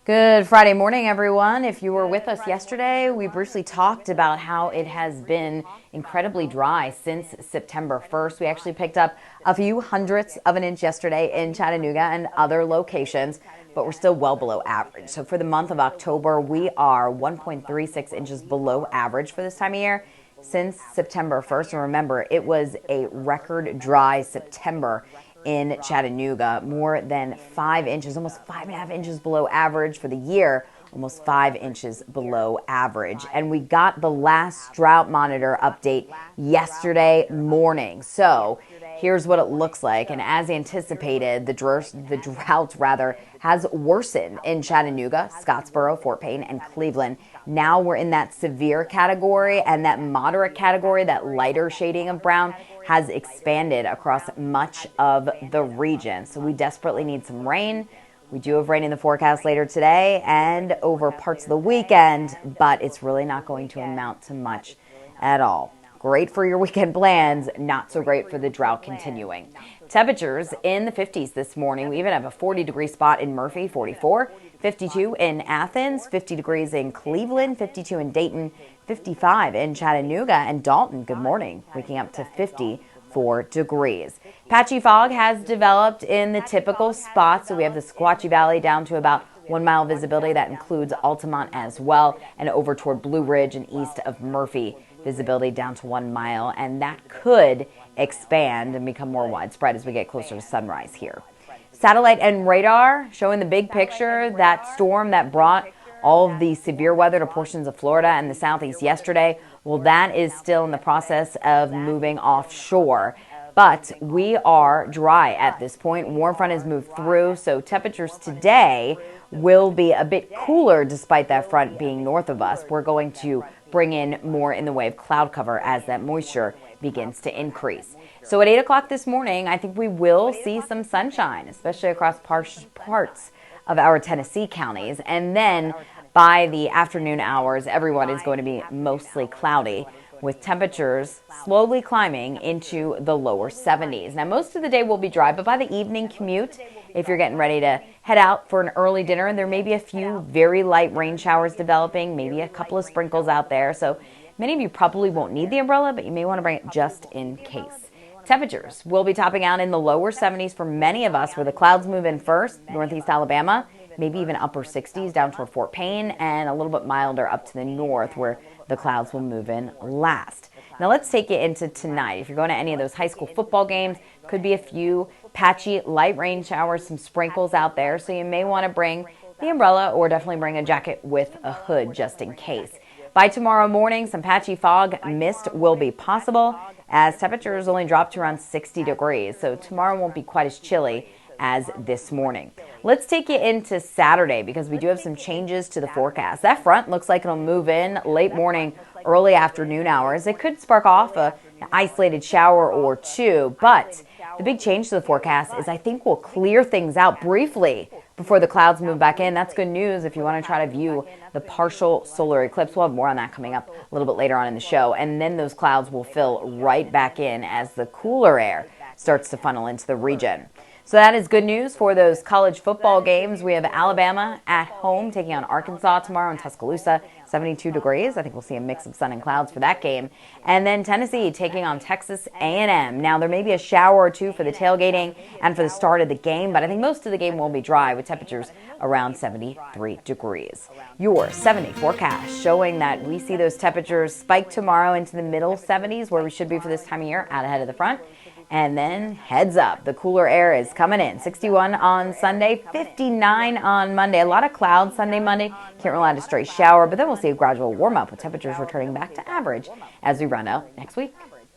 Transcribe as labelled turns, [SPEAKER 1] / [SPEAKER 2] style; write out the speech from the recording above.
[SPEAKER 1] Good Friday morning, everyone. If you were with us yesterday, we briefly talked about how it has been incredibly dry since September 1st. We actually picked up a few hundredths of an inch yesterday in Chattanooga and other locations, but we're still well below average. So for the month of October, we are 1.36 inches below average for this time of year since September 1st. And remember, it was a record dry September in Chattanooga, more than 5 inches, almost 5.5 inches below average for the year, almost 5 inches below average. And we got the last drought monitor update yesterday morning. So here's what it looks like. And as anticipated, the drought has worsened in Chattanooga, Scottsboro, Fort Payne, and Cleveland. Now we're in that severe category, and that moderate category, that lighter shading of brown, has expanded across much of the region. So we desperately need some rain. We do have rain in the forecast later today and over parts of the weekend, but it's really not going to amount to much at all. Great for your weekend plans, not so great for the drought continuing. Temperatures in the 50s this morning. We even have a 40-degree spot in Murphy, 44, 52 in Athens, 50 degrees in Cleveland, 52 in Dayton, 55 in Chattanooga, and Dalton, good morning, waking up to 54 degrees. Patchy fog has developed in the typical spots. So we have the Sequatchie Valley down to about 1 mile visibility. That includes Altamont as well, and over toward Blue Ridge and east of Murphy, visibility down to 1 mile. And that could expand and become more widespread as we get closer to sunrise here. Satellite and radar showing the big picture. That storm that brought all of the severe weather to portions of Florida and the southeast yesterday, well, that is still in the process of moving offshore. But we are dry at this point. Warm front has moved through, so temperatures today will be a bit cooler despite that front being north of us. We're going to bring in more in the way of cloud cover as that moisture begins to increase. So at 8 o'clock this morning, I think we will see some sunshine, especially across parts of our Tennessee counties. And then by the afternoon hours, everyone is going to be mostly cloudy, with temperatures slowly climbing into the lower 70s. Now, most of the day will be dry, but by the evening commute, if you're getting ready to head out for an early dinner, and there may be a few very light rain showers developing, maybe a couple of sprinkles out there. So many of you probably won't need the umbrella, but you may want to bring it just in case. Temperatures will be topping out in the lower 70s for many of us, where the clouds move in first, northeast Alabama, maybe even upper 60s down toward Fort Payne, and a little bit milder up to the north, where the clouds will move in last. Now let's take you into tonight. If you're going to any of those high school football games, could be a few patchy light rain showers, some sprinkles out there, so you may want to bring the umbrella or definitely bring a jacket with a hood just in case. By tomorrow morning, some patchy fog, mist will be possible as temperatures only drop to around 60 degrees. So tomorrow won't be quite as chilly as this morning. Let's take you into Saturday because we do have some changes to the forecast. That front looks like it'll move in late morning, early afternoon hours. It could spark off an isolated shower or two, but the big change to the forecast is I think we'll clear things out briefly before the clouds move back in. That's good news if you want to try to view the partial solar eclipse. We'll have more on that coming up a little bit later on in the show. And then those clouds will fill right back in as the cooler air starts to funnel into the region. So that is good news for those college football games. We have Alabama at home taking on Arkansas tomorrow in Tuscaloosa, 72 degrees. I think we'll see a mix of sun and clouds for that game. And then Tennessee taking on Texas A&M. Now, there may be a shower or two for the tailgating and for the start of the game, but I think most of the game will be dry with temperatures around 73 degrees. Your 7-day forecast showing that we see those temperatures spike tomorrow into the middle 70s, where we should be for this time of year, out ahead of the front. And then heads up, the cooler air is coming in. 61 on Sunday, 59 on Monday. A lot of clouds Sunday, Monday. Can't rely on a straight shower, but then we'll see a gradual warm up with temperatures returning back to average as we round out next week.